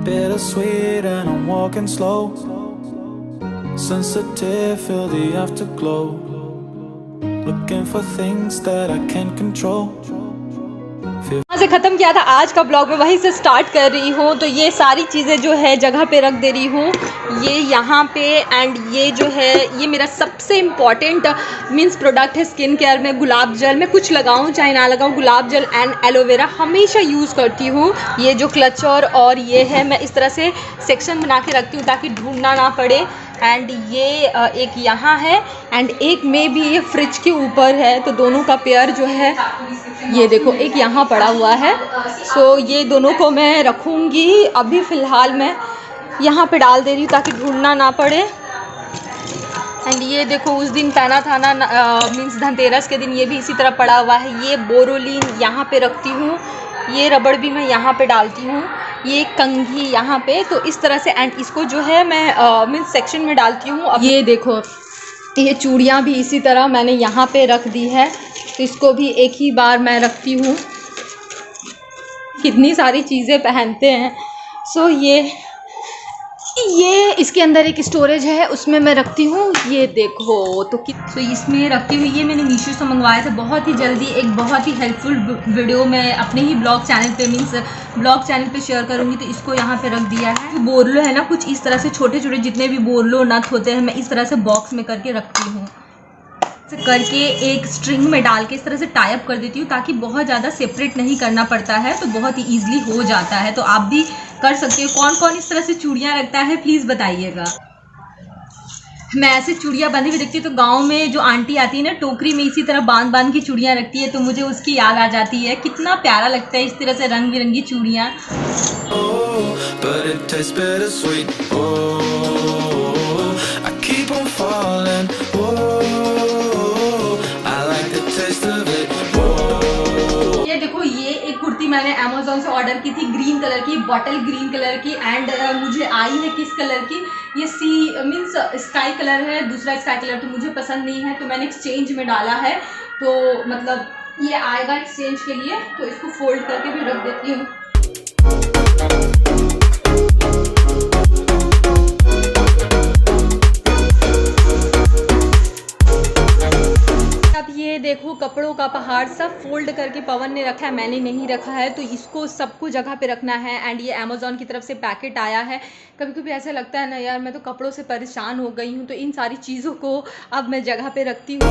Bittersweet and I'm walking slow. Sensitive, feel the afterglow. Looking for things that I can't control. वहाँ से ख़त्म किया था आज का ब्लॉग, में वहीं से स्टार्ट कर रही हूँ। तो ये सारी चीज़ें जो है जगह पे रख दे रही हूँ, ये यहाँ पे। एंड ये जो है ये मेरा सबसे इम्पॉर्टेंट मीन्स प्रोडक्ट है स्किन केयर में, गुलाब जल। मैं कुछ लगाऊँ चाहे ना लगाऊँ, गुलाब जल एंड एलोवेरा हमेशा यूज़ करती हूँ। ये जो क्लचर और ये है, मैं इस तरह से सेक्शन बना के रखती हूँ ताकि ढूंढना ना पड़े। एंड ये एक यहाँ है एंड एक में भी ये फ्रिज के ऊपर है, तो दोनों का पेयर जो है ये देखो, एक यहाँ पड़ा हुआ है। सो ये दोनों को मैं रखूँगी। अभी फ़िलहाल मैं यहाँ पे डाल दे रही हूँ ताकि ढूंढना ना पड़े। एंड ये देखो उस दिन पहना था ना मीन्स धनतेरस के दिन, ये भी इसी तरह पड़ा हुआ है। ये बोरोलिन यहाँ पे रखती हूँ, ये रबड़ भी मैं यहाँ पे डालती हूँ, ये कंघी यहाँ पे। तो इस तरह से एंड इसको जो है मैं मीन्स सेक्शन में डालती हूँ। अब ये देखो ये चूड़ियाँ भी इसी तरह मैंने यहाँ पे रख दी है, तो इसको भी एक ही बार मैं रखती हूँ। कितनी सारी चीज़ें पहनते हैं। सो ये इसके अंदर एक स्टोरेज है, उसमें मैं रखती हूँ। ये देखो तो इसमें रखती हुई, ये मैंने मीशो से मंगवाया था। बहुत ही जल्दी एक बहुत ही हेल्पफुल वीडियो मैं अपने ही ब्लॉग चैनल पे मीन्स ब्लॉग चैनल पे शेयर करूँगी। तो इसको यहाँ पे रख दिया है। तो बोरलो है ना, कुछ इस तरह से छोटे छोटे जितने भी बोरलो नथ होते हैं, मैं इस तरह से बॉक्स में करके रखती हूँ। करके एक स्ट्रिंग में डाल के इस तरह से टाई अप कर देती हूँ ताकि बहुत ज़्यादा सेपरेट नहीं करना पड़ता है, तो बहुत ही ईजिली हो जाता है। तो आप भी कर सकते हो। कौन कौन इस तरह से चूड़ियाँ रखता है प्लीज़ बताइएगा। मैं ऐसे चूड़ियाँ बंधी हुई देखती हूँ तो गांव में जो आंटी आती है ना, टोकरी में इसी तरह बांध के चूड़ियाँ रखती है, तो मुझे उसकी याद आ जाती है। कितना प्यारा लगता है इस तरह से रंग बिरंगी चूड़ियाँ। मैंने अमेज़न से ऑर्डर की थी ग्रीन कलर की, बॉटल ग्रीन कलर की। एंड मुझे आई है किस कलर की, ये सी मीन्स स्काई कलर है। दूसरा स्काई कलर तो मुझे पसंद नहीं है, तो मैंने एक्सचेंज में डाला है। तो मतलब ये आएगा एक्सचेंज के लिए, तो इसको फोल्ड करके भी रख देती हूँ। ये देखो कपड़ों का पहाड़ सब फोल्ड करके पवन ने रखा है, मैंने नहीं रखा है। तो इसको सबको जगह पे रखना है। एंड ये अमेज़ॉन की तरफ से पैकेट आया है। कभी कभी ऐसा लगता है ना यार, मैं तो कपड़ों से परेशान हो गई हूँ, तो इन सारी चीज़ों को अब मैं जगह पे रखती हूँ।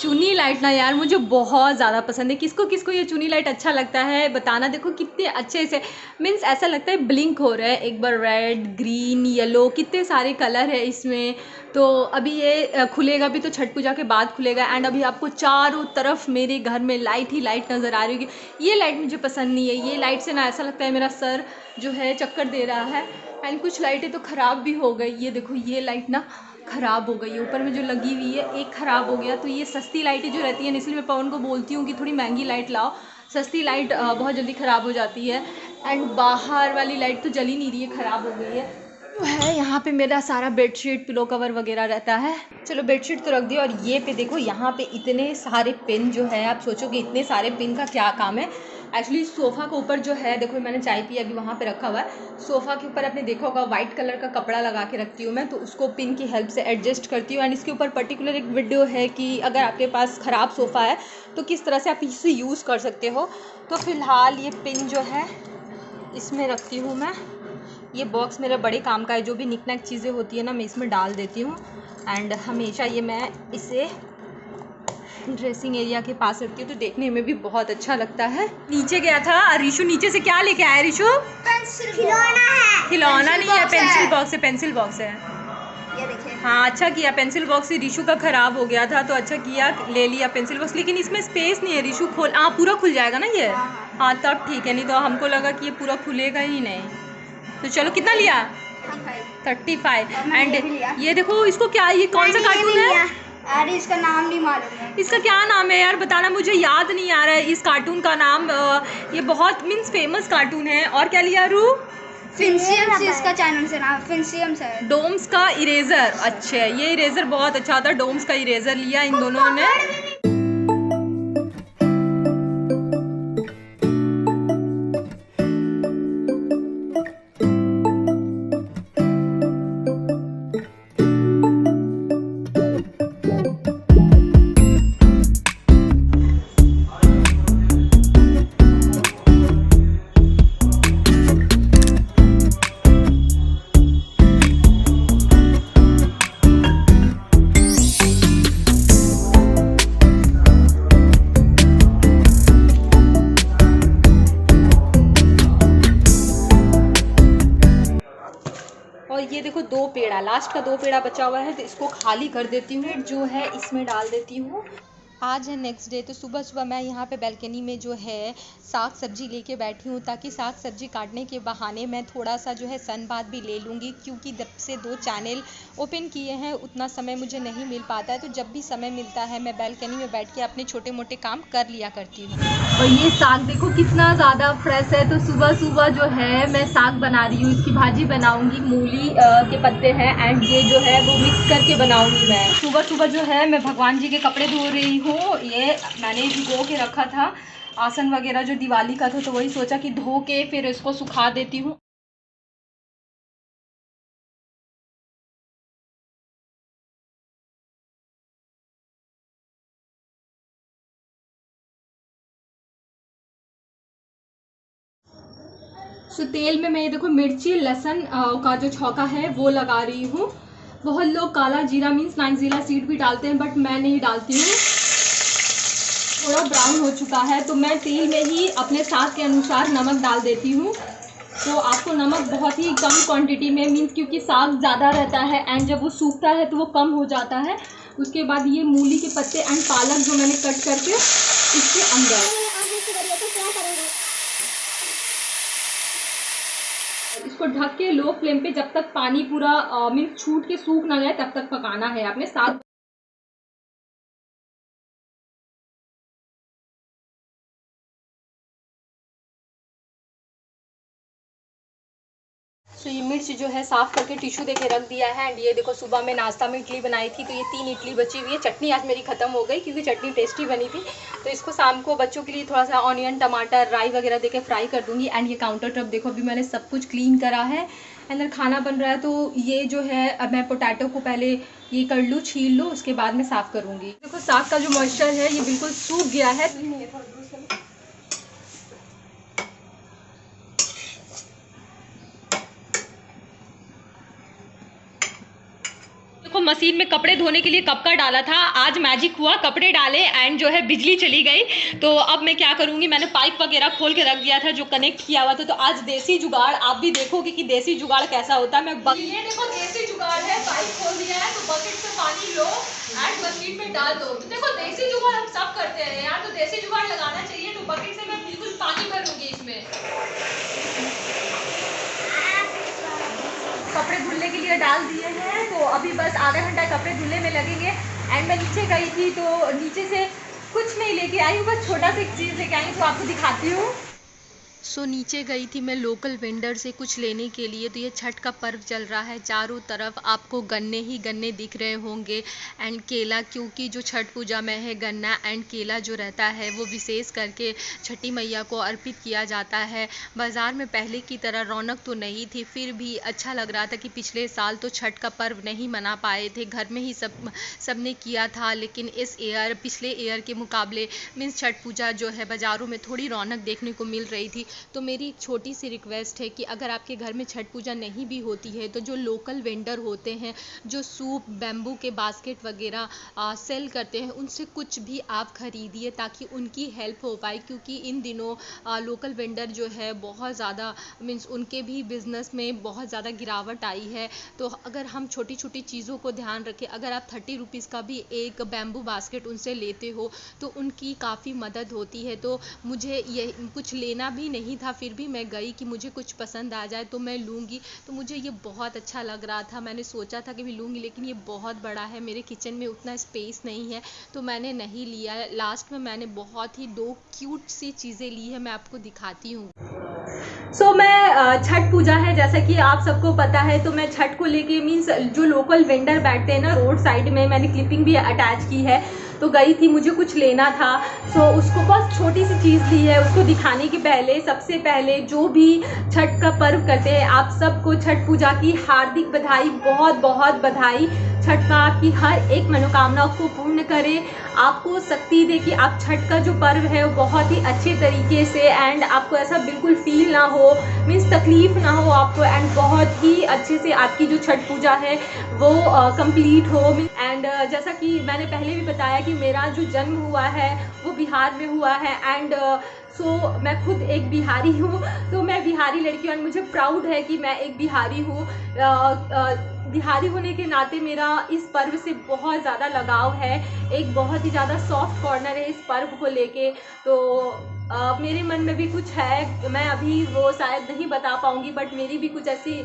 चुनी लाइट ना यार मुझे बहुत ज़्यादा पसंद है। किसको किसको ये चुनी लाइट अच्छा लगता है बताना। देखो कितने अच्छे से मीन्स ऐसा लगता है ब्लिंक हो रहा है। एक बार रेड, ग्रीन, येलो, कितने सारे कलर है इसमें। तो अभी ये खुलेगा भी तो छठ पूजा के बाद खुलेगा। एंड अभी आपको चारों तरफ मेरे घर में लाइट ही लाइट नज़र आ रही होगी। ये लाइट मुझे पसंद नहीं है। ये लाइट से ना ऐसा लगता है मेरा सर जो है चक्कर दे रहा है। एंड कुछ लाइटें तो ख़राब भी हो गई। ये देखो ये लाइट ना ख़राब हो गई है, ऊपर में जो लगी हुई है एक ख़राब हो गया। तो ये सस्ती लाइटें जो रहती हैं, इसलिए मैं पवन को बोलती हूँ कि थोड़ी महंगी लाइट लाओ। सस्ती लाइट बहुत जल्दी ख़राब हो जाती है। एंड बाहर वाली लाइट तो जल ही नहीं रही है, ख़राब हो गई है। तो है यहाँ पे मेरा सारा बेडशीट, पिलो कवर वगैरह रहता है। चलो बेडशीट तो रख दिया। और ये पे देखो यहाँ पे इतने सारे पिन जो है, आप सोचोगे इतने सारे पिन का क्या काम है। एक्चुअली सोफ़ा के ऊपर जो है देखो, मैंने चाय पी अभी वहाँ पे रखा हुआ है। सोफ़ा के ऊपर आपने देखा होगा वाइट कलर का कपड़ा लगा के रखती हूँ मैं, तो उसको पिन की हेल्प से एडजस्ट करती हूँ। एंड इसके ऊपर पर्टिकुलर एक वीडियो है कि अगर आपके पास ख़राब सोफ़ा है तो किस तरह से आप इसे यूज़ कर सकते हो। तो फ़िलहाल ये पिन जो है इसमें रखती हूँ मैं। ये बॉक्स मेरा बड़े काम का है, जो भी निक नैक चीज़ें होती है ना मैं इसमें डाल देती हूँ। एंड हमेशा ये मैं इसे ड्रेसिंग एरिया के पास रखती हूँ, तो देखने में भी बहुत अच्छा लगता है। नीचे गया था रिशु, नीचे से क्या लेके आया रिशु? खिलौना है। खिलौना नहीं है, पेंसिल बॉक्स है। पेंसिल बॉक्स है, ये देखिए। हाँ अच्छा किया। पेंसिल बॉक्स ही रिशु का ख़राब हो गया था, तो अच्छा किया ले लिया पेंसिल बॉक्स। लेकिन इसमें स्पेस नहीं है रिशु। पूरा खुल जाएगा ना ये? हाँ तब ठीक है, नहीं तो हमको लगा कि ये पूरा खुलेगा ही नहीं। तो चलो कितना लिया? 35। एंड ये देखो इसको क्या, ये कौन सा कार्टून है? अरे इसका नाम नहीं मालूम है। इसका क्या नाम है यार बताना, मुझे याद नहीं आ रहा है इस कार्टून का नाम। ये बहुत मीन्स फेमस कार्टून है। और क्या लिया रू? फिंसियम्स इसका चैनल से नाम फिंसियम्स है। डोम्स का इरेजर। अच्छा ये इरेजर बहुत अच्छा था। डोम्स का इरेजर लिया इन दोनों ने। पेड़ा, लास्ट का 2 पेड़ा बचा हुआ है, तो इसको खाली कर देती हूँ, जो है इसमें डाल देती हूँ। आज है नेक्स्ट डे, तो सुबह सुबह मैं यहाँ पे बालकनी में जो है साग सब्जी लेके बैठी हूँ, ताकि साग सब्जी काटने के बहाने मैं थोड़ा सा जो है सन बाथ भी ले लूँगी, क्योंकि जब से 2 चैनल ओपन किए हैं उतना समय मुझे नहीं मिल पाता है, तो जब भी समय मिलता है मैं बालकनी में बैठ के अपने छोटे मोटे काम कर लिया करती हूँ। और ये साग देखो कितना ज़्यादा फ्रेश है, तो सुबह सुबह जो है मैं साग बना रही हूँ, इसकी भाजी बनाऊँगी, मूली के पत्ते हैं एंड ये जो है वो मिक्स करके बनाऊँगी मैं। सुबह सुबह जो है मैं भगवान जी के कपड़े धो रही हूँ, ये मैंने भिगो के रखा था, आसन वगैरह जो दिवाली का था, तो वही सोचा कि धो के फिर इसको सुखा देती हूँ। सो तेल में मैं ये देखो मिर्ची लहसुन का जो छौंका है वो लगा रही हूँ। बहुत लोग काला जीरा मीन्स 9 जीरा सीड भी डालते हैं, बट मैं नहीं डालती हूँ। थोड़ा ब्राउन हो चुका है तो मैं तेल में ही अपने स्वाद के अनुसार नमक डाल देती हूँ। तो आपको नमक बहुत ही कम क्वांटिटी में, मीन्स क्योंकि साग ज़्यादा रहता है एंड जब वो सूखता है तो वो कम हो जाता है। उसके बाद ये मूली के पत्ते एंड पालक जो मैंने कट करके इसके अंदर इसको ढक के लो फ्लेम पे जब तक पानी पूरा मीन्स छूट के सूख ना जाए तब तक पकाना है आपने साग। तो ये मिर्च जो है साफ़ करके टिश्यू देके रख दिया है एंड ये देखो सुबह में नाश्ता में इडली बनाई थी, तो ये 3 इडली बची हुई है। चटनी आज मेरी ख़त्म हो गई क्योंकि चटनी टेस्टी बनी थी, तो इसको शाम को बच्चों के लिए थोड़ा सा ऑनियन टमाटर राई वगैरह देके फ्राई कर दूँगी। एंड ये काउंटर टॉप देखो अभी मैंने सब कुछ क्लीन करा है, अंदर खाना बन रहा है। तो ये जो है अब मैं पोटैटो को पहले ये कर लूँ, छील लूँ, उसके बाद मैं साफ़ करूँगी। देखो साग का जो मॉइस्चर है ये बिल्कुल सूख गया है। देखो मशीन में कपड़े धोने के लिए कब का डाला था, आज मैजिक हुआ, कपड़े डाले एंड जो है बिजली चली गई। तो अब मैं क्या करूँगी, मैंने पाइप वगैरह खोल के रख दिया था जो कनेक्ट किया हुआ था। तो आज देसी जुगाड़ आप भी देखोगे कि देसी जुगाड़ कैसा होता है। ये देखो देसी जुगाड़ है, पाइप खोल दिया है तो बकेट से पानी लो एंड मशीन में डाल दो। तो देखो देसी जुगाड़ हम सब करते हैं यार, तो देसी जुगाड़ लगाना चाहिए। तो बकेट से मैं बिल्कुल पानी भरूँगी इसमें। कपड़े धुलने के लिए डाल दिए हैं, तो अभी बस आधा घंटा कपड़े धुलने में लगेंगे। एंड मैं नीचे गई थी तो नीचे से कुछ नहीं लेके आई हूँ, बस छोटा सा एक चीज़ लेके आई हूँ, तो आपको दिखाती हूँ। सो नीचे गई थी मैं लोकल वेंडर से कुछ लेने के लिए। तो ये छठ का पर्व चल रहा है, चारों तरफ आपको गन्ने ही गन्ने दिख रहे होंगे एंड केला, क्योंकि जो छठ पूजा में है गन्ना एंड केला जो रहता है वो विशेष करके छठी मैया को अर्पित किया जाता है। बाज़ार में पहले की तरह रौनक तो नहीं थी, फिर भी अच्छा लग रहा था कि पिछले साल तो छठ का पर्व नहीं मना पाए थे, घर में ही सबने किया था। लेकिन इस ईयर पिछले ईयर के मुकाबले मीन्स छठ पूजा जो है बाज़ारों में थोड़ी रौनक देखने को मिल रही थी। तो मेरी एक छोटी सी रिक्वेस्ट है कि अगर आपके घर में छठ पूजा नहीं भी होती है तो जो लोकल वेंडर होते हैं जो सूप बैम्बू के बास्केट वगैरह सेल करते हैं उनसे कुछ भी आप खरीदिए ताकि उनकी हेल्प हो पाए, क्योंकि इन दिनों लोकल वेंडर जो है बहुत ज़्यादा मीन्स उनके भी बिज़नेस में बहुत ज़्यादा गिरावट आई है। तो अगर हम छोटी छोटी चीज़ों को ध्यान रखें, अगर आप 30 रुपीज़ का भी एक बैम्बू बास्केट उनसे लेते हो तो उनकी काफ़ी मदद होती है। तो मुझे ये कुछ लेना भी नहीं था, फिर भी मैं गई कि मुझे कुछ पसंद आ जाए तो मैं लूँगी। तो मुझे ये बहुत अच्छा लग रहा था, मैंने सोचा था कि मैं लूँगी, लेकिन ये बहुत बड़ा है, मेरे किचन में उतना स्पेस नहीं है तो मैंने नहीं लिया। लास्ट में मैंने बहुत ही 2 क्यूट सी चीज़ें ली है, मैं आपको दिखाती हूँ। मैं छठ पूजा है जैसा कि आप सबको पता है, तो मैं छठ को लेके मीन्स जो लोकल वेंडर बैठते हैं ना रोड साइड में, मैंने क्लिपिंग भी अटैच की है, तो गई थी, मुझे कुछ लेना था। उसको बस छोटी सी चीज़ ली है, उसको दिखाने के पहले सबसे पहले जो भी छठ का पर्व करते हैं आप सबको छठ पूजा की हार्दिक बधाई, बहुत बहुत बधाई। छठ का आपकी हर एक मनोकामना को पूर्ण करे, आपको शक्ति दे कि आप छठ का जो पर्व है वो बहुत ही अच्छे तरीके से एंड आपको ऐसा बिल्कुल फील ना हो, मीन्स तकलीफ़ ना हो आपको, एंड बहुत ही अच्छे से आपकी जो छठ पूजा है वो कंप्लीट हो। एंड जैसा कि मैंने पहले भी बताया कि मेरा जो जन्म हुआ है वो बिहार में हुआ है एंड मैं खुद एक बिहारी हूँ, तो मैं बिहारी लड़की हूँ और मुझे प्राउड है कि मैं एक बिहारी हूँ। बिहारी होने के नाते मेरा इस पर्व से बहुत ज़्यादा लगाव है, एक बहुत ही ज़्यादा सॉफ्ट कॉर्नर है इस पर्व को लेके। तो मेरे मन में भी कुछ है, मैं अभी वो शायद नहीं बता पाऊँगी, बट मेरी भी कुछ ऐसी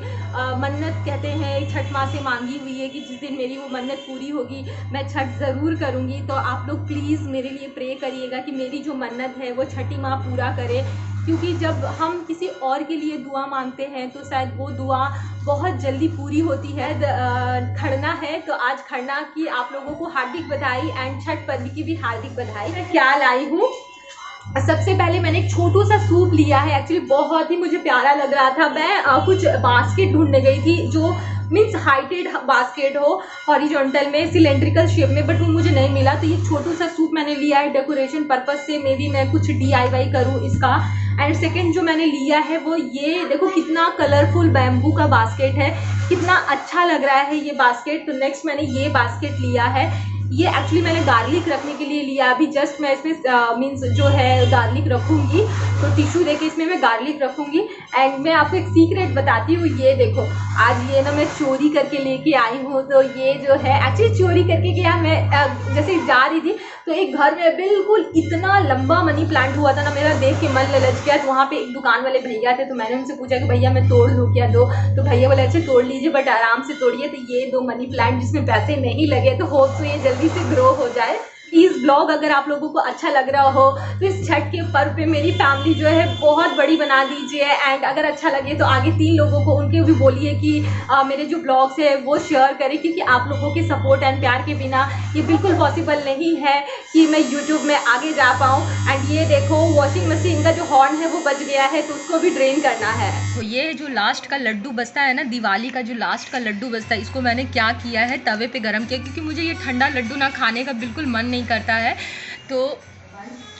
मन्नत कहते हैं छठ माँ से मांगी हुई है कि जिस दिन मेरी वो मन्नत पूरी होगी मैं छठ ज़रूर करूँगी। तो आप लोग प्लीज़ मेरे लिए प्रे करिएगा कि मेरी जो मन्नत है वो छठी माँ पूरा करे, क्योंकि जब हम किसी और के लिए दुआ मांगते हैं तो शायद वो दुआ बहुत जल्दी पूरी होती है। खरना है तो आज खरना की आप लोगों को हार्दिक बधाई एंड छठ पर्व की भी हार्दिक बधाई। मैं क्या लाई हूँ, सबसे पहले मैंने एक छोटू सा सूप लिया है, एक्चुअली बहुत ही मुझे प्यारा लग रहा था। मैं कुछ बास्केट ढूंढने गई थी जो मीन्स हाइटेड बास्केट हो हॉरिजॉन्टल में सिलेंड्रिकल शेप में, बट वो मुझे नहीं मिला। तो ये छोटू सा सूप मैंने लिया है डेकोरेशन पर्पज से, मे बी मैं कुछ DIY करूँ इसका। एंड सेकेंड जो मैंने लिया है वो ये देखो कितना कलरफुल बैम्बू का बास्केट है, कितना अच्छा लग रहा है ये बास्केट। तो नेक्स्ट मैंने ये बास्केट लिया है, ये एक्चुअली मैंने गार्लिक रखने के लिए लिया। अभी जस्ट मैं इसमें मीन्स जो है गार्लिक रखूँगी, तो टिश्यू देके इसमें मैं गार्लिक रखूँगी। एंड मैं आपको एक सीक्रेट बताती हूँ, ये देखो आज ये ना मैं चोरी करके लेके आई हूँ। तो ये जो है एक्चुअली चोरी करके क्या, मैं जैसे जा रही थी तो एक घर में बिल्कुल इतना लंबा मनी प्लांट हुआ था ना, मेरा देख के मन ललच गया। तो वहाँ पे एक दुकान वाले भैया थे, तो मैंने उनसे पूछा कि भैया मैं तोड़ लूँ क्या? दो तो भैया बोले अच्छा तोड़ लीजिए बट आराम से तोड़िए। तो ये 2 मनी प्लांट जिसमें पैसे नहीं लगे, तो होप सो ये जल्दी से ग्रो हो जाए। प्लीज़ ब्लॉग अगर आप लोगों को अच्छा लग रहा हो तो इस छठ के पर्व पे मेरी फैमिली जो है बहुत बड़ी बना दीजिए। एंड अगर अच्छा लगे तो आगे 3 लोगों को उनके भी बोलिए कि मेरे जो ब्लॉग्स है वो शेयर करें, क्योंकि आप लोगों के सपोर्ट एंड प्यार के बिना ये बिल्कुल पॉसिबल नहीं है कि मैं यूट्यूब में आगे जा पाऊँ। एंड ये देखो वॉशिंग मशीन का जो हॉर्न है वो बच गया है, तो उसको भी ड्रेन करना है। तो ये जो लास्ट का लड्डू बचता है ना, दिवाली का जो लास्ट का लड्डू बचता है, इसको मैंने क्या किया है तवे पे गरम किया, क्योंकि मुझे ये ठंडा लड्डू ना खाने का बिल्कुल मन नहीं करता है। तो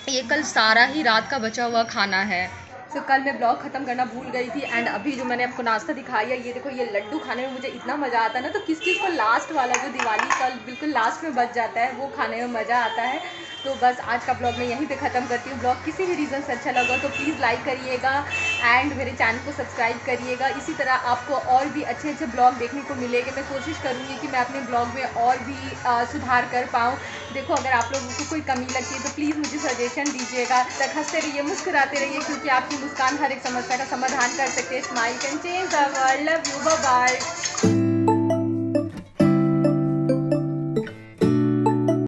ये कल सारा ही रात का बचा हुआ खाना है। तो कल मैं ब्लॉग ख़त्म करना भूल गई थी। एंड अभी जो मैंने आपको नाश्ता दिखाया, ये देखो ये लड्डू खाने में मुझे इतना मज़ा आता है ना। तो किस चीज़ को लास्ट वाला जो दिवाली का बिल्कुल लास्ट में बच जाता है वो खाने में मज़ा आता है। तो बस आज का ब्लॉग मैं यहीं पे ख़त्म करती हूँ। ब्लॉग किसी भी रीज़न से अच्छा लगा तो प्लीज़ लाइक करिएगा एंड मेरे चैनल को सब्सक्राइब करिएगा। इसी तरह आपको और भी अच्छे अच्छे ब्लॉग देखने को मिलेंगे। मैं कोशिश करूँगी कि मैं अपने ब्लॉग में और भी सुधार कर पाऊँ। देखो अगर आप लोगों को कोई कमी लगती है तो प्लीज़ मुझे सजेशन दीजिएगा। तक हंसते रहिए, मुस्कुराते रहिए, क्योंकि आपकी मुस्कान हर एक समस्या का समाधान कर सकते हैं। Smile can change the world. Love you, bye bye.